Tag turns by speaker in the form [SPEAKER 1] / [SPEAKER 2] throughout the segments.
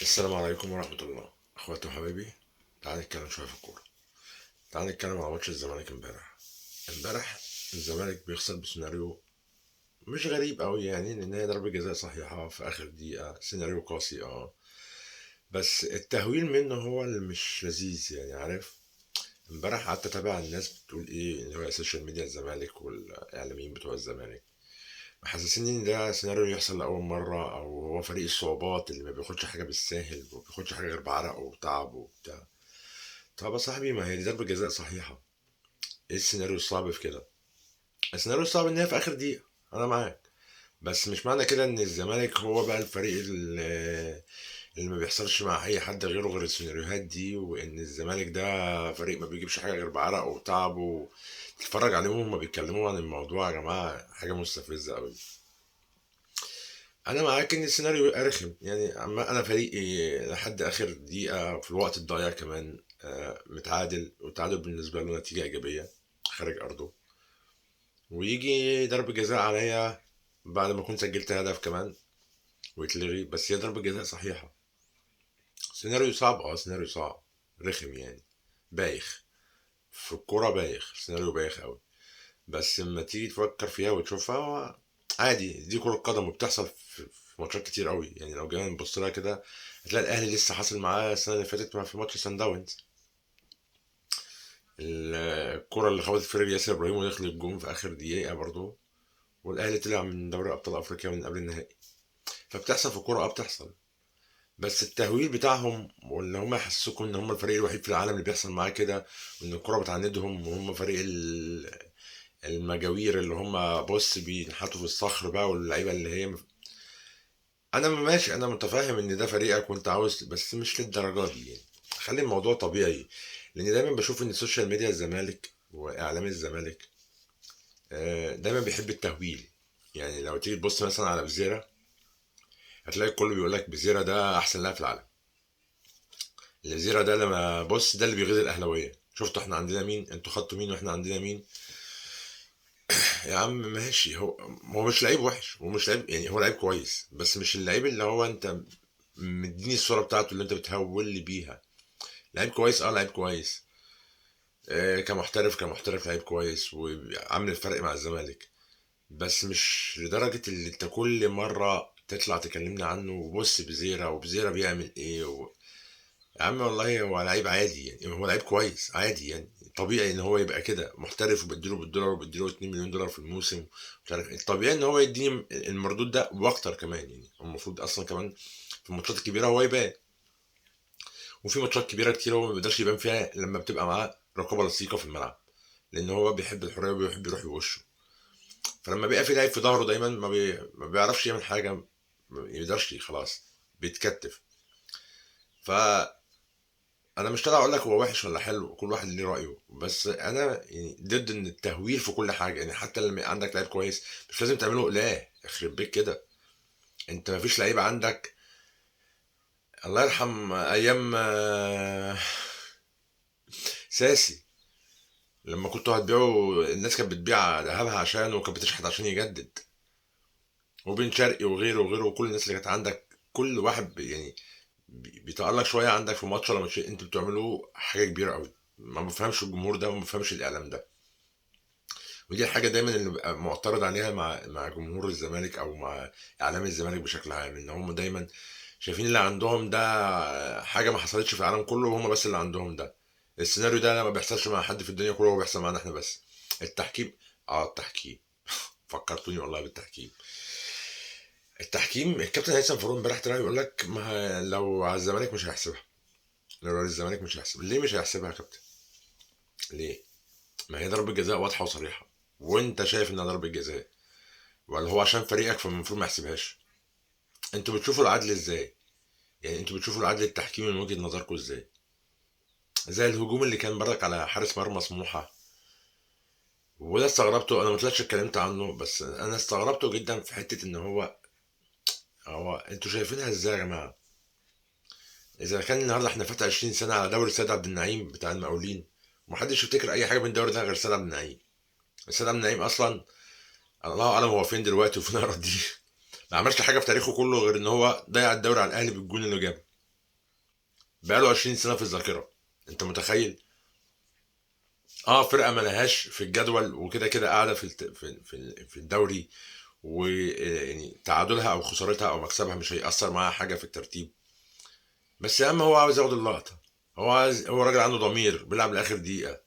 [SPEAKER 1] السلام عليكم ورحمة الله اخواتي وحبايبي. تعال نتكلم شوية في الكورة. تعال نتكلم على ماتش الزمالك امبارح الزمالك بيخسر بسيناريو مش غريب قوي، يعني لان هي ضربة جزاء صحيحة في اخر دقيقة، سيناريو قاسي بس التهويل منه هو اللي مش لذيذ، يعني عارف. امبارح قعدت اتابع الناس بتقول ايه، اللي هو السوشيال ميديا الزمالك والاعلاميين بتوع الزمالك محسسين ان ده سيناريو يحصل لاول مره، او هو فريق الصعوبات اللي ما بياخدش حاجه بالساهل وما بياخدش حاجه غير بعرق وتعب وبتاع. طب يا صاحبي، ما هي دي ضربة جزاء صحيحة. ايه السيناريو الصعب في كده؟ السيناريو الصعب ان هي في اخر دقيقة، انا معاك. بس مش معنى كده ان الزمالك هو بقى الفريق اللي ما بيحصلش مع اي حد غيره غير السيناريوهات دي، وان الزمالك ده فريق ما بيجيبش حاجة غير بعرق وتعب تتفرج عليهم هما بيتكلموا عن الموضوع، يا جماعة حاجة مستفزة قوي. انا معاك ان السيناريو يبقى رخم، يعني اما انا فريقي لحد اخر دقيقة في الوقت الضايع كمان متعادل، والتعادل بالنسبة له نتيجة ايجابية خارج ارضه، ويجي ضربة جزاء عليا بعد ما كنت سجلت هدف كمان ويتلغي، بس هي ضربة جزاء صحيحة. سيناريو صعب، سيناريو صعب، رخم يعني، بايخ. في الكورة بايخ، سيناريو بايخ قوي. بس لما تيجي تفكر فيها وتشوفها عادي، دي كرة قدم وبتحصل في ماتشات كتير قوي. يعني لو جينا نبص لها كده هتلاقي الاهلي لسه حاصل معاه السنة اللي فاتت في ماتش سان داونز، الكرة اللي خبطت في رجل ياسر ابراهيم ودخل الجون في اخر دقيقة برضه، والاهلي طلع من دوري ابطال افريقيا من قبل النهائي. فبتحصل في الكوره، بتحصل. بس التهويل بتاعهم، واللي هم يحسسوكوا ان هم الفريق الوحيد في العالم اللي بيحصل معاه كده، وان الكوره بتعاندهم وهم فريق المجاوير اللي هم بص بينحتوا في الصخر بقى، واللعيبه اللي هي انا ماشي، انا متفاهم ان ده فريقك وانت عاوز، بس مش للدرجه دي يعني. خلي الموضوع طبيعي. لان دايما بشوف ان السوشيال ميديا الزمالك واعلام الزمالك دايما بيحب التهويل. يعني لو تيجي تبص مثلا على بزيرة، هتلاقي الكل بيقول لك بزيرة ده احسن لاعب في العالم. الجزيرة ده لما بص ده اللي بيغيظ الاهلاويه، شفتوا احنا عندنا مين، انتوا خدتوا مين واحنا عندنا مين. يا عم ماشي، هو مش لعيب وحش، هو مش لعيب، يعني هو لعيب كويس، بس مش اللعيب اللي هو انت مديني الصوره بتاعته اللي انت بتهول لي بيها. لعيب كويس، لعيب كويس. كمحترف لعيب كويس وعامل الفرق مع الزمالك. بس مش لدرجه اللي انت كل مره تطلع تكلمنا عنه، وبص بزيرة وبزيرة بيعمل ايه يا عم والله هو لعيب عادي، يعني هو لعيب كويس عادي، يعني طبيعي ان هو يبقى كده محترف وبديله بالدولار وبديله 2 مليون دولار في الموسم. مش عارف الطبيعي ان هو يديني المردود ده واكتر كمان، يعني هو المفروض اصلا كمان في الماتشات الكبيره هو يبان. وفي ماتشات كبيره كتير هو ما بيقدرش يبان فيها لما بتبقى معاه رقابه لصيقه في الملعب، لان هو بيحب الحريه وبيحب يروح بوشه. فلما بيبقى في لعيب في ظهره دايما ما بيعرفش يعمل حاجه، ما بيقدرش، خلاص بيتكتف. ف انا مش طالع اقول لك هو وحش ولا حلو، كل واحد ليه رايه، بس انا يعني ضد ان التهويل في كل حاجه. يعني حتى لما عندك لعيب كويس مش لازم تعمله لا يخرب بيك كده. انت ما فيش لعيب عندك، الله يرحم ايام ساسي، لما كنتوا هتبيعوا الناس كانت بتبيع ذهبها عشانه، وكانت بتشحت عشان يجدد. وبن شرقي وغيره وغيره، وكل الناس اللي كانت عندك، كل واحد يعني بيتألق شويه عندك في ماتش ولا ماتشين، انتوا بتعملوا حاجه كبيره قوي. ما بفهمش الجمهور ده وما بفهمش الاعلام ده. ودي الحاجة دايما اللي ببقى معترض عليها مع جمهور الزمالك او مع اعلام الزمالك بشكل عام، ان هم دايما شايفين اللي عندهم ده حاجة ما حصلتش في العالم كله، وهم بس اللي عندهم ده. السيناريو ده ما بيحصلش مع حد في الدنيا كلها، هو بيحصل معانا احنا بس. التحكيم، التحكيم فكرتوني والله بالتحكيم. التحكيم، الكابتن هيثم فاروق امبارح طلع يقول لك ما لو على الزمالك مش هيحسبها. لو على الزمالك مش هيحسبها، ليه مش هيحسبها يا كابتن؟ ليه؟ ما هي ضربة جزاء واضحة وصريحة، وانت شايف انها ضربة جزاء، ولا هو عشان فريقك فالمفروض ما يحسبهاش؟ انتوا بتشوفوا العدل ازاي؟ يعني انتوا بتشوفوا العدل التحكيمي من وجهة نظركم ازاي؟ زي الهجوم اللي كان برك على حارس مرمى سموحة، وده استغربته، انا ما طلعتش اتكلمت عنه، بس انا استغربته جدا في حتة ان هو انتوا شايفينها ازاي يا جماعة؟ اذا كان النهارده احنا فات 20 سنة على دوري سيد عبد النعيم بتاع المقاولين، ومحدش يفتكر اي حاجة من الدوري ده غير سيد عبد النعيم. سيد عبد النعيم اصلا الله اعلم هو فين دلوقتي وفين اراضيه. ما عملش حاجة في تاريخه كله غير ان هو ضيع الدوري على الاهلي بالجون اللي جابه. بقاله 20 سنه في الذاكره. انت متخيل؟ اه، فرقه ما لهاش في الجدول وكده كده قاعده في الدوري، ويعني تعادلها او خسارتها او مكسبها مش هيأثر معاها حاجه في الترتيب. بس يا عم هو عاوز ياخد اللقطه. هو راجل عنده ضمير بيلعب لاخر دقيقه.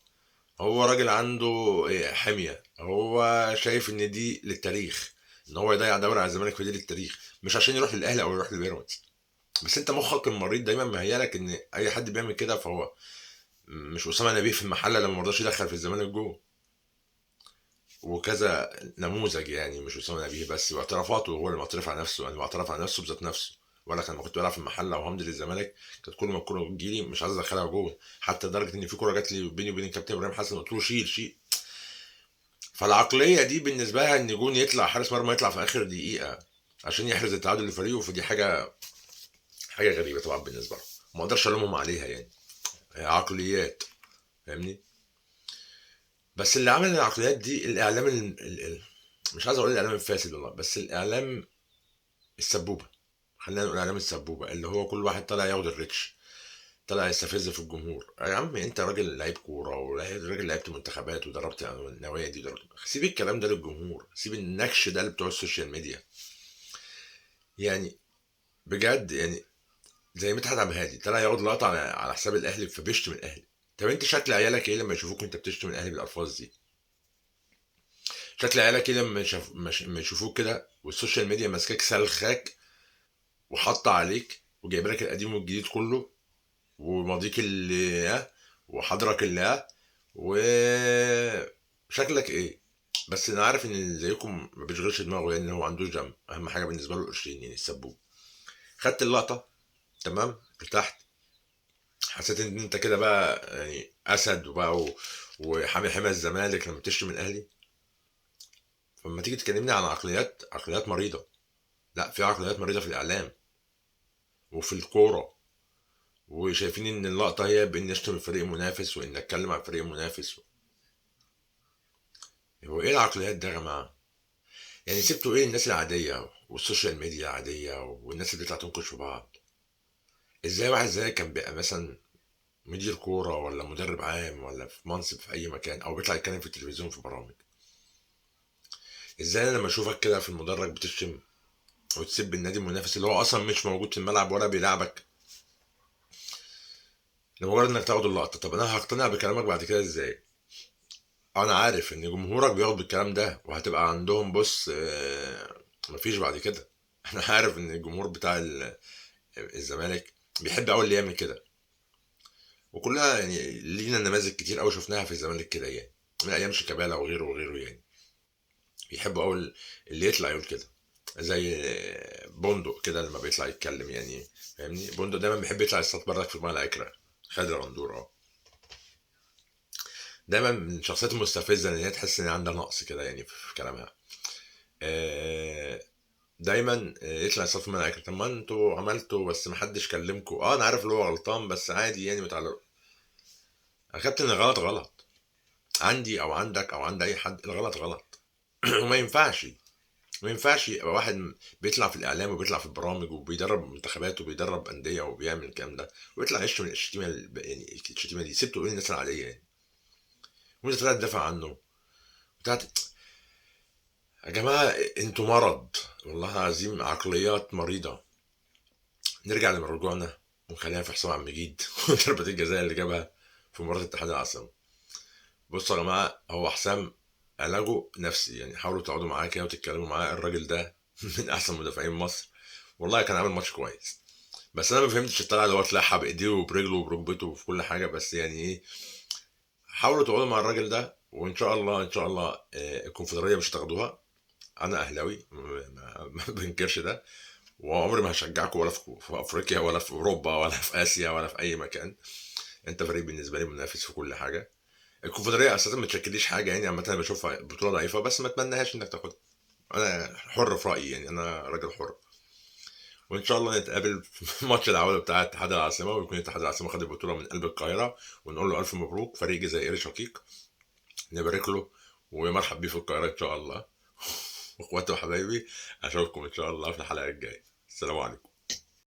[SPEAKER 1] هو راجل عنده حميه. هو شايف ان دي للتاريخ، ان هو يضيع دوري على الزمالك في دي للتاريخ، مش عشان يروح للاهلي او يروح لبيراميدز. بس انت مخك المريض دايما مهيالك ان اي حد بيعمل كده فهو مش اسامه نبيه في المحله لما مرضاش يدخل في الزمالك جول. وكذا نموذج يعني، مش اسامه نبيه بس، واعترافاته هو اللي معترف على نفسه، يعني معترف على نفسه بذات نفسه. ولا كان لما كنت بلعب في المحله وهمضي للزمالك كانت كل ما الكوره تجيلي مش عايز ادخلها جول، حتى لدرجه ان في كوره جات لي بيني وبين الكابتن ابراهيم حسن قلت له شيل شيل. فالعقليه دي بالنسبه لها ان جون يطلع حارس مرمى يطلع في اخر دقيقه عشان يحرز التعادل لفريقه، فدي حاجه غريبه طبعا بالنسبه له. ما اقدرش الومهم عليها يعني، هي عقليات. فاهمني؟ بس اللي عمل العقليات دي الاعلام مش عايز اقول الاعلام الفاسد والله، بس الاعلام السبوبه. خلينا نقول اعلام السبوبه، اللي هو كل واحد طالع ياخد الريتش، طالع يستفز في الجمهور. يا عم انت راجل لعيب كوره، وراجل لعبت منتخبات ودربت نوادي ودربت، سيب الكلام ده للجمهور، سيب النكش ده اللي بتوع السوشيال ميديا يعني. بجد يعني، زي مدحت عبد الهادي طلع ياخد لقطه على حساب الاهلي فبيشتم الاهلي. طب انت شكل عيالك ايه لما يشوفوك انت بتشتم الاهلي بالالفاظ دي؟ شكل عيالك ايه لما ما يشوفوك كده والسوشيال ميديا ماسكاك سلخاك وحاطه عليك وجايب لك القديم والجديد كله، وماضيك اللي وحضرك اللي وشكلك ايه؟ بس انا عارف ان اللي زيكم ما بيشغلش دماغه، لان هو ما عندوش دم، اهم حاجه بالنسبه له القرشين يعني السبوب. خدت اللقطه، تمام، ارتحت، حسيت ان انت كده بقى يعني اسد وبقى وحامي حمى الزمالك لما تشتم الاهلي. فلما تيجي تكلمني عن عقليات مريضه، لا، في عقليات مريضه في الاعلام وفي الكوره، وشايفين ان اللقطه هي بان اشتم الفريق المنافس وان اتكلم عن الفريق المنافس. هو ايه العقليات ده يا جماعه؟ يعني سبتوا ايه الناس العاديه والسوشيال ميديا العاديه والناس اللي بتطلع تنكش في بعض؟ ازاي واحد زي كان بيبقى مثلا مدير كوره ولا مدرب عام ولا في منصب في اي مكان او بيطلع يتكلم في التلفزيون في برامج، ازاي انا لما اشوفك كده في المدرج بتشتم وتسب النادي المنافس اللي هو اصلا مش موجود في الملعب ولا بيلعبك لمجرد انك تاخد اللقطه؟ طب انا هقتنع بكلامك بعد كده ازاي؟ انا عارف ان جمهورك بياخد بالكلام ده وهتبقى عندهم بص مفيش بعد كده. انا عارف ان الجمهور بتاع الزمالك بيحب اول اللي يعمل كده، وكلنا يعني لينا نماذج كتير قوي شفناها في الزمالك كده يعني، من ايام شيكابالا وغيره وغيره يعني. بيحبوا اول اللي يطلع يقول كده، زي بندق كده لما بيطلع يتكلم يعني. فاهمني؟ بندق دايما بيحب يطلع يصطاد برضك في الميه العكره. خضرا غندور دايما من الشخصيات المستفزه ان هي تحس ان عندها نقص كده يعني في كلامها. آه، دايما يطلع يصطاد في الميه العكره. طب ما انتوا عملتوا بس محدش كلمكم. اه انا عارف اللي هو غلطان بس عادي يعني متعلق. يا كابتن الغلط غلط، عندي او عندك او عند اي حد، الغلط غلط. وما ينفعش، ما ينفعش يبقى واحد بيطلع في الاعلام وبيطلع في البرامج وبيدرب منتخبات وبيدرب انديه وبيعمل الكلام ده ويطلع يشتم الشتيمه يعني الشتيمه دي. سبته ايه الناس العاديه يعني؟ وانت طلعت تدافع عنه بتاعت. يا جماعه انتوا مرض، والله العظيم عقليات مريضه. نرجع لمرجوعنا ونخلينا في حسام عبد المجيد وضربة الجزاء اللي جابها في مباراة اتحاد العاصمة. بصوا يا جماعة، هو حسام علاجه نفسي يعني، حاولوا تقعدوا معاه كده وتتكلموا معاه. الراجل ده من أحسن مدافعين مصر، والله كان عامل ماتش كويس. بس أنا ما فهمتش الطلعة اللي هو طلعها بإيديه وبرجله وبركبته وفي كل حاجة. بس يعني إيه، حاولوا تقعدوا مع الراجل ده وإن شاء الله إن شاء الله الكونفدرالية مش هتاخدوها. أنا أهلاوي ما بنكرش ده، وعمري ما هشجعكم ولا في افريقيا ولا في اوروبا ولا في اسيا ولا في اي مكان. انت فريق بالنسبه لي منافس في كل حاجه. الكونفدراليه اساسا ما تشكليش حاجه يعني، عامه انا بشوفها بطوله ضعيفه بس ما اتمناهاش انك تاخدها. انا حر في رايي يعني، انا راجل حر. وان شاء الله نتقابل في ماتش العوده بتاع اتحاد العاصمه، ويكون اتحاد العاصمه خد البطوله من قلب القاهره، ونقول له الف مبروك فريق جزائري شقيق. نبارك له ومرحب بيه في القاهره ان شاء الله. واخواتي وحبايبي، اشوفكم ان شاء الله في الحلقه الجايه. السلام عليكم.